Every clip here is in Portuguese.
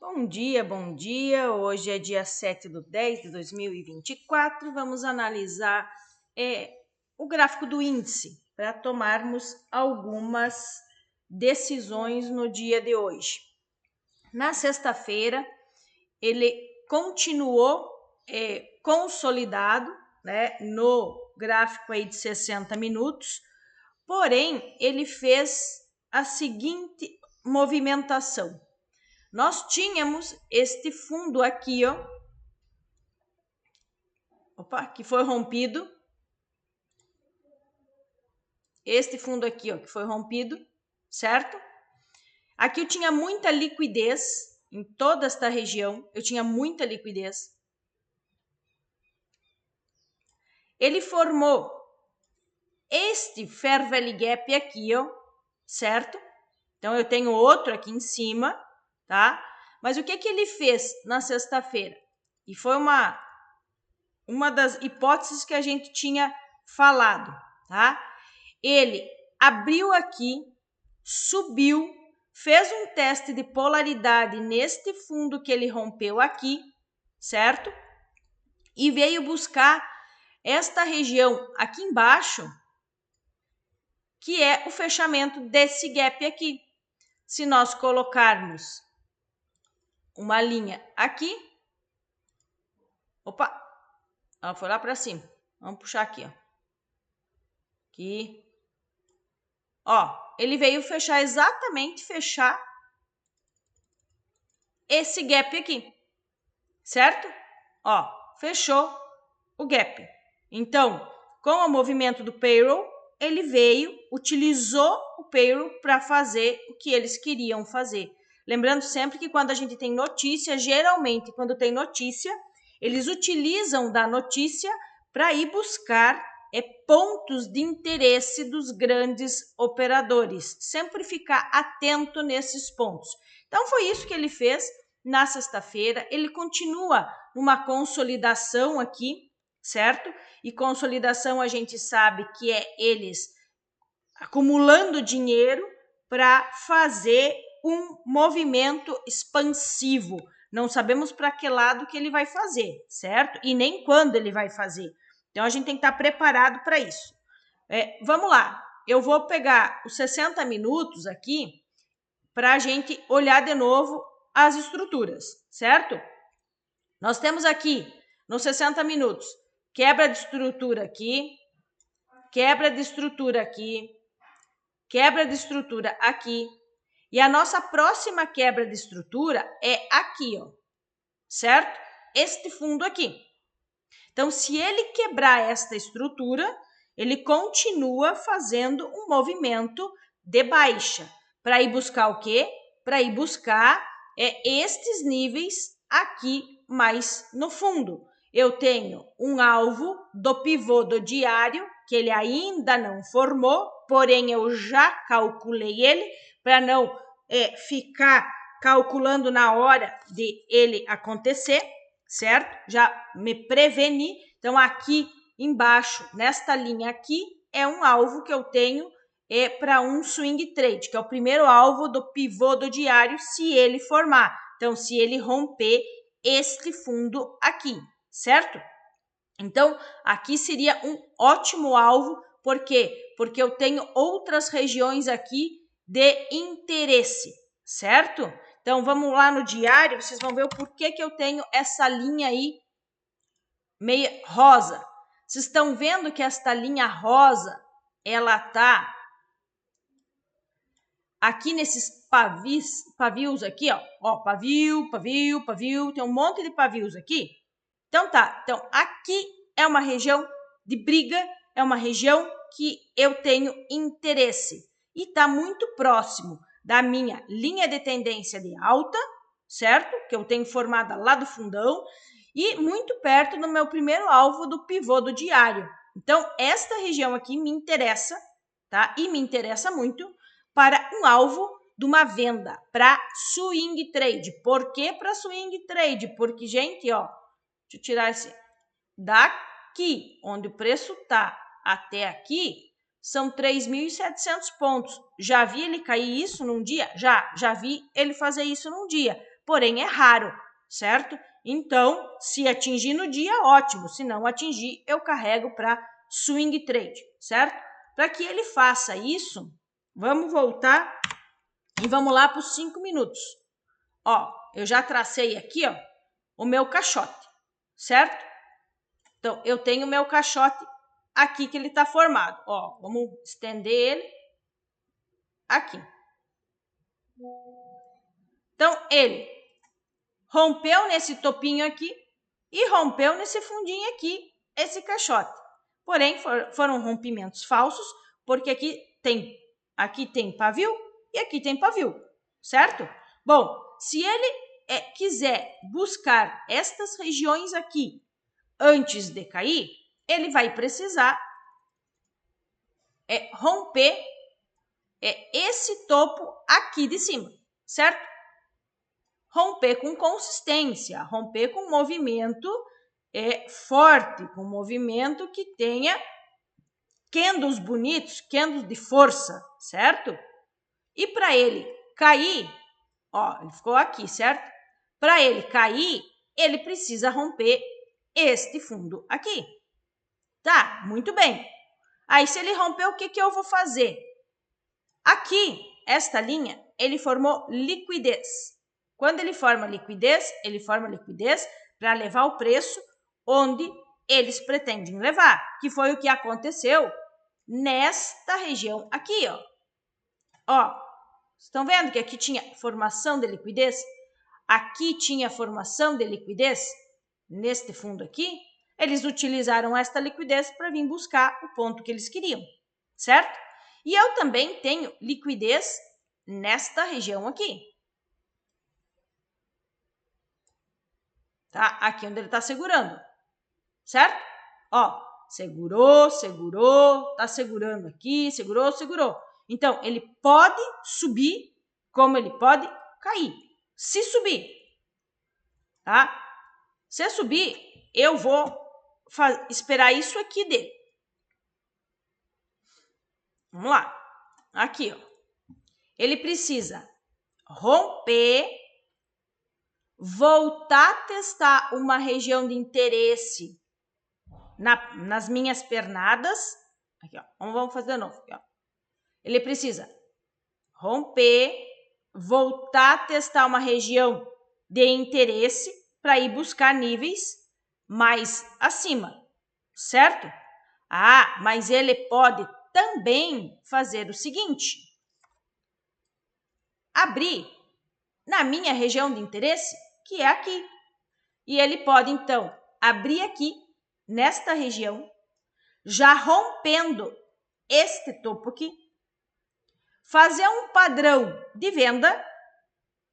Bom dia, bom dia. Hoje é dia 7/10/2024. Vamos analisar o gráfico do índice para tomarmos algumas decisões no dia de hoje. Na sexta-feira, ele continuou consolidado, né, no gráfico aí de 60 minutos, porém, ele fez a seguinte movimentação. Nós tínhamos este fundo aqui, ó, que foi rompido. Este fundo aqui, ó, que foi rompido, certo? Aqui eu tinha muita liquidez em toda esta região, eu tinha muita liquidez. Ele formou este Fair Value Gap aqui, ó, certo? Então eu tenho outro aqui em cima, tá? Mas o que ele fez na sexta-feira? E foi uma das hipóteses que a gente tinha falado, tá? Ele abriu aqui, subiu, fez um teste de polaridade neste fundo que ele rompeu aqui, certo? E veio buscar esta região aqui embaixo, que é o fechamento desse gap aqui. Se nós colocarmos uma linha aqui, ela foi lá para cima. Vamos puxar aqui, ó. Aqui. Ó, ele veio fechar esse gap aqui, certo? Ó, fechou o gap. Então, com o movimento do payroll, ele utilizou o payroll para fazer o que eles queriam fazer. Lembrando sempre que quando a gente tem notícia, geralmente quando tem notícia, eles utilizam da notícia para ir buscar pontos de interesse dos grandes operadores. Sempre ficar atento nesses pontos. Então, foi isso que ele fez na sexta-feira. Ele continua numa consolidação aqui, certo? E consolidação a gente sabe que é eles acumulando dinheiro para fazer um movimento expansivo. Não sabemos para que lado que ele vai fazer, certo? E nem quando ele vai fazer. Então, a gente tem que estar preparado para isso. Vamos lá. Eu vou pegar os 60 minutos aqui para a gente olhar de novo as estruturas, certo? Nós temos aqui, nos 60 minutos, quebra de estrutura aqui, quebra de estrutura aqui, quebra de estrutura aqui. E a nossa próxima quebra de estrutura é aqui, ó, certo? Este fundo aqui. Então, se ele quebrar esta estrutura, ele continua fazendo um movimento de baixa. Para ir buscar o quê? Para ir buscar estes níveis aqui mais no fundo. Eu tenho um alvo do pivô do diário, que ele ainda não formou, porém eu já calculei ele, para não ficar calculando na hora de ele acontecer, certo? Já me preveni. Então, aqui embaixo, nesta linha aqui, é um alvo que eu tenho para um swing trade, que é o primeiro alvo do pivô do diário, se ele formar. Então, se ele romper este fundo aqui, certo? Então, aqui seria um ótimo alvo. Por quê? Porque eu tenho outras regiões aqui de interesse, certo? Então, vamos lá no diário, vocês vão ver o porquê que eu tenho essa linha aí meio rosa. Vocês estão vendo que esta linha rosa, ela tá aqui nesses pavios aqui, ó, pavio, tem um monte de pavios aqui. Então tá, então aqui é uma região de briga, é uma região que eu tenho interesse e tá muito próximo da minha linha de tendência de alta, certo? Que eu tenho formada lá do fundão e muito perto do meu primeiro alvo do pivô do diário. Então, esta região aqui me interessa, tá? E me interessa muito para um alvo de uma venda para swing trade. Por que para swing trade? Porque, gente, ó, deixa eu tirar esse daqui, onde o preço tá até aqui, são 3.700 pontos. Já vi ele cair isso num dia? Já vi ele fazer isso num dia. porém é raro, certo? Então, se atingir no dia, ótimo. Se não atingir, eu carrego para swing trade, certo? Para que ele faça isso, vamos voltar e vamos lá para os 5 minutos. Ó, eu já tracei aqui, ó, o meu caixote, certo? Então, eu tenho o meu caixote aqui que ele está formado. Ó, vamos estender ele aqui. Então, ele rompeu nesse topinho aqui e rompeu nesse fundinho aqui, esse caixote. Porém, foram rompimentos falsos, porque aqui tem pavio e aqui tem pavio, certo? Bom, se ele quiser buscar estas regiões aqui antes de cair, ele vai precisar romper esse topo aqui de cima, certo? Romper com consistência, romper com movimento forte, com movimento que tenha candles bonitos, candles de força, certo? E para ele cair, ó, ele ficou aqui, certo? Para ele cair, ele precisa romper este fundo aqui. Tá, muito bem. Aí, se ele romper, o que eu vou fazer? Aqui, esta linha, ele formou liquidez. Quando ele forma liquidez para levar o preço onde eles pretendem levar, que foi o que aconteceu nesta região aqui, ó. Ó, estão vendo que aqui tinha formação de liquidez? Aqui tinha formação de liquidez neste fundo aqui. Eles utilizaram esta liquidez para vir buscar o ponto que eles queriam, certo? E eu também tenho liquidez nesta região aqui. Tá? Aqui onde ele está segurando, certo? Ó, segurou, tá segurando aqui, segurou. Então, ele pode subir, como ele pode cair. Se subir, tá? Se subir, eu vou esperar isso aqui dele. Vamos lá. Aqui, ó. Ele precisa romper, voltar a testar uma região de interesse nas minhas pernadas. Aqui, ó. Vamos fazer de novo. Aqui, ó. Ele precisa romper, voltar a testar uma região de interesse para ir buscar níveis mais acima, certo? Ah, mas ele pode também fazer o seguinte: abrir na minha região de interesse, que é aqui. E ele pode, então, abrir aqui, nesta região, já rompendo este topo aqui, fazer um padrão de venda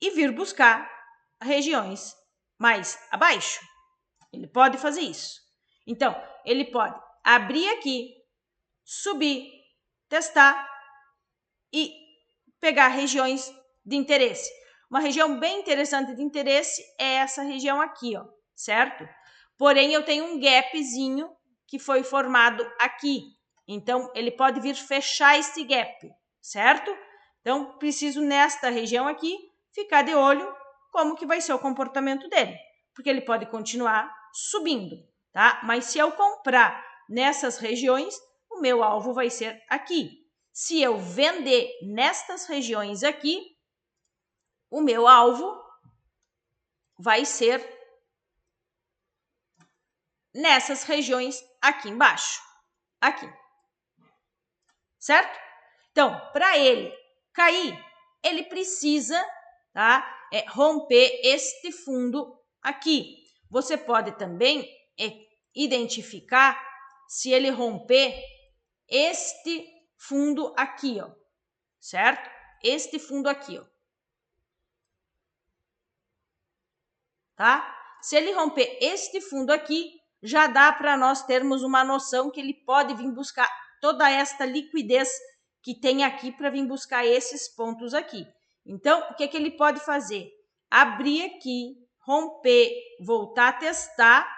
e vir buscar regiões mais abaixo. Ele pode fazer isso. Então, ele pode abrir aqui, subir, testar e pegar regiões de interesse. Uma região bem interessante de interesse é essa região aqui, ó, certo? Porém, eu tenho um gapzinho que foi formado aqui. Então, ele pode vir fechar esse gap, certo? Então, preciso nesta região aqui ficar de olho como que vai ser o comportamento dele, porque ele pode continuar subindo, tá? Mas se eu comprar nessas regiões, o meu alvo vai ser aqui. Se eu vender nestas regiões aqui, o meu alvo vai ser nessas regiões aqui embaixo, aqui, certo? Então, para ele cair, ele precisa, tá, romper este fundo aqui. Você pode também identificar se ele romper este fundo aqui, ó, certo? Este fundo aqui, ó. Tá? Se ele romper este fundo aqui, já dá para nós termos uma noção que ele pode vir buscar toda esta liquidez que tem aqui para vir buscar esses pontos aqui. Então, o que ele pode fazer? Abrir aqui, romper, voltar a testar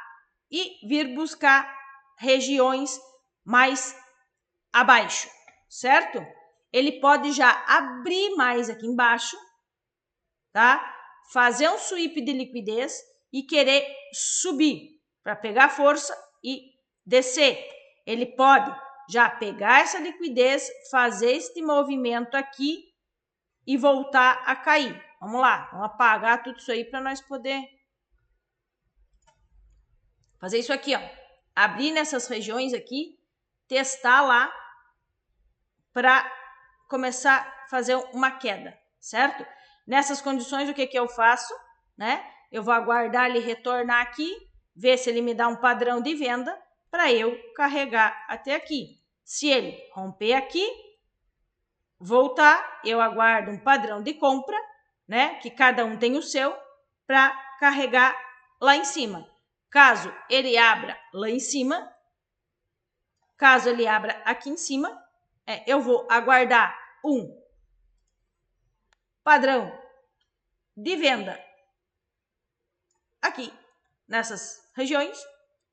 e vir buscar regiões mais abaixo, certo? Ele pode já abrir mais aqui embaixo, tá? fazer um sweep de liquidez e querer subir para pegar força e descer. Ele pode já pegar essa liquidez, fazer este movimento aqui e voltar a cair. Vamos lá, vamos apagar tudo isso aí para nós poder fazer isso aqui, ó. Abrir nessas regiões aqui, testar lá para começar a fazer uma queda, certo? Nessas condições, o que eu faço, né? Eu vou aguardar ele retornar aqui, ver se ele me dá um padrão de venda para eu carregar até aqui. Se ele romper aqui, voltar, eu aguardo um padrão de compra, né? Que cada um tem o seu, para carregar lá em cima. Caso ele abra lá em cima, caso ele abra aqui em cima, eu vou aguardar um padrão de venda aqui nessas regiões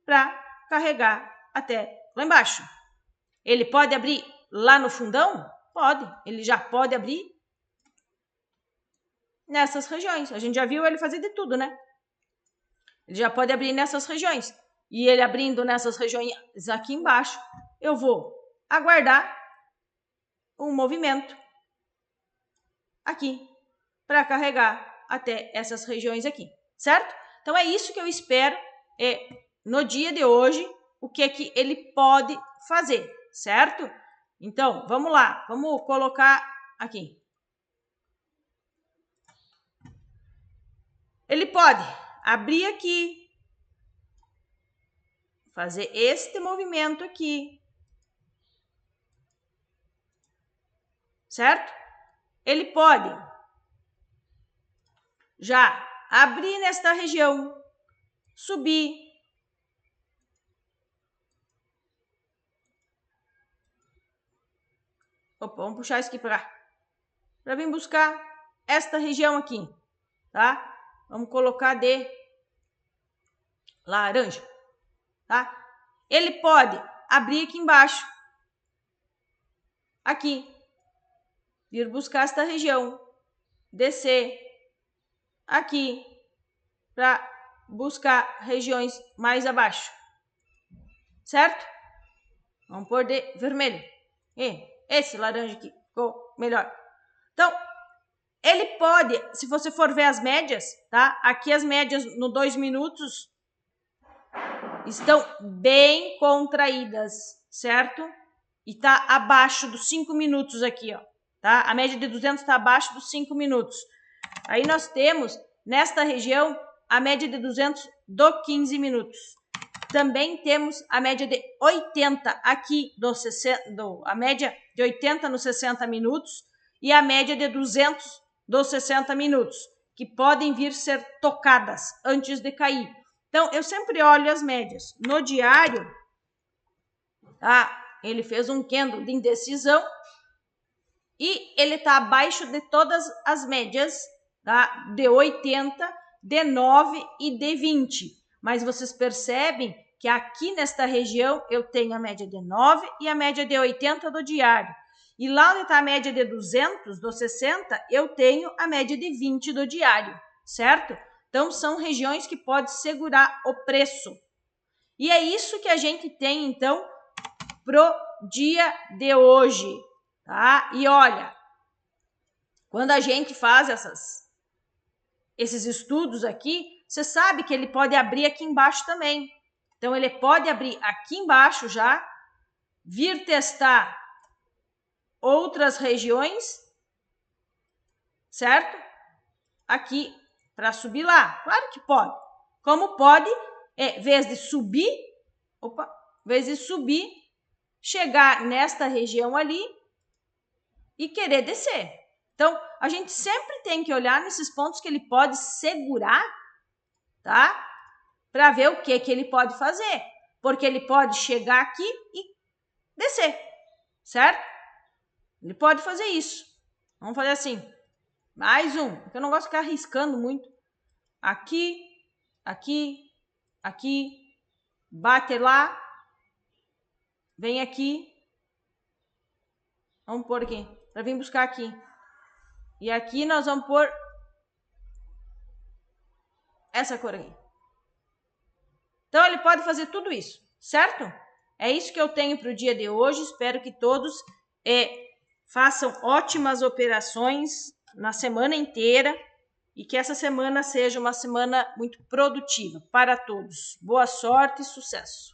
para carregar até lá embaixo. Ele pode abrir lá no fundão? Pode. Ele já pode abrir nessas regiões. A gente já viu ele fazer de tudo, né? Ele já pode abrir nessas regiões. E ele abrindo nessas regiões aqui embaixo, eu vou aguardar um movimento aqui para carregar até essas regiões aqui, certo? Então é isso que eu espero no dia de hoje, o que é que ele pode fazer, certo? Então, vamos lá, vamos colocar aqui. Ele pode abrir aqui, fazer este movimento aqui, certo? Ele pode já abrir nesta região, subir, opa, vamos puxar isso aqui para vir buscar esta região aqui, tá? Vamos colocar de laranja, tá? Ele pode abrir aqui embaixo, aqui, vir buscar esta região, descer aqui para buscar regiões mais abaixo, certo? Vamos pôr de vermelho. E esse laranja aqui ficou melhor. Então, ele pode, se você for ver as médias, tá? Aqui as médias no 2 minutos estão bem contraídas, certo? E tá abaixo dos 5 minutos aqui, ó, tá? A média de 200 está abaixo dos 5 minutos. Aí nós temos, nesta região, a média de 200 do 15 minutos. Também temos a média de 80 aqui, a média de 80 nos 60 minutos e a média de 200 dos 60 minutos, que podem vir ser tocadas antes de cair. Então, eu sempre olho as médias. No diário, tá? Ele fez um candle de indecisão e ele está abaixo de todas as médias, tá? De 80, de 9 e de 20. Mas vocês percebem que aqui nesta região eu tenho a média de 9 e a média de 80 do diário. E lá onde está a média de 200, do 60, eu tenho a média de 20 do diário, certo? Então, são regiões que podem segurar o preço. E é isso que a gente tem, então, pro dia de hoje, tá? E olha, quando a gente faz esses estudos aqui, você sabe que ele pode abrir aqui embaixo também. Então, ele pode abrir aqui embaixo já, vir testar outras regiões, certo? Aqui, para subir lá. Claro que pode. Como pode, vez de subir, chegar nesta região ali e querer descer. Então, a gente sempre tem que olhar nesses pontos que ele pode segurar, tá? Para ver o que ele pode fazer. Porque ele pode chegar aqui e descer, certo? Ele pode fazer isso. Vamos fazer assim. Mais um, porque eu não gosto de ficar arriscando muito. Aqui, aqui, aqui. Bate lá. Vem aqui. Vamos pôr aqui. Para vir buscar aqui. E aqui nós vamos pôr essa cor aqui. Então, ele pode fazer tudo isso, certo? É isso que eu tenho para o dia de hoje. Espero que todos façam ótimas operações na semana inteira e que essa semana seja uma semana muito produtiva para todos. Boa sorte e sucesso!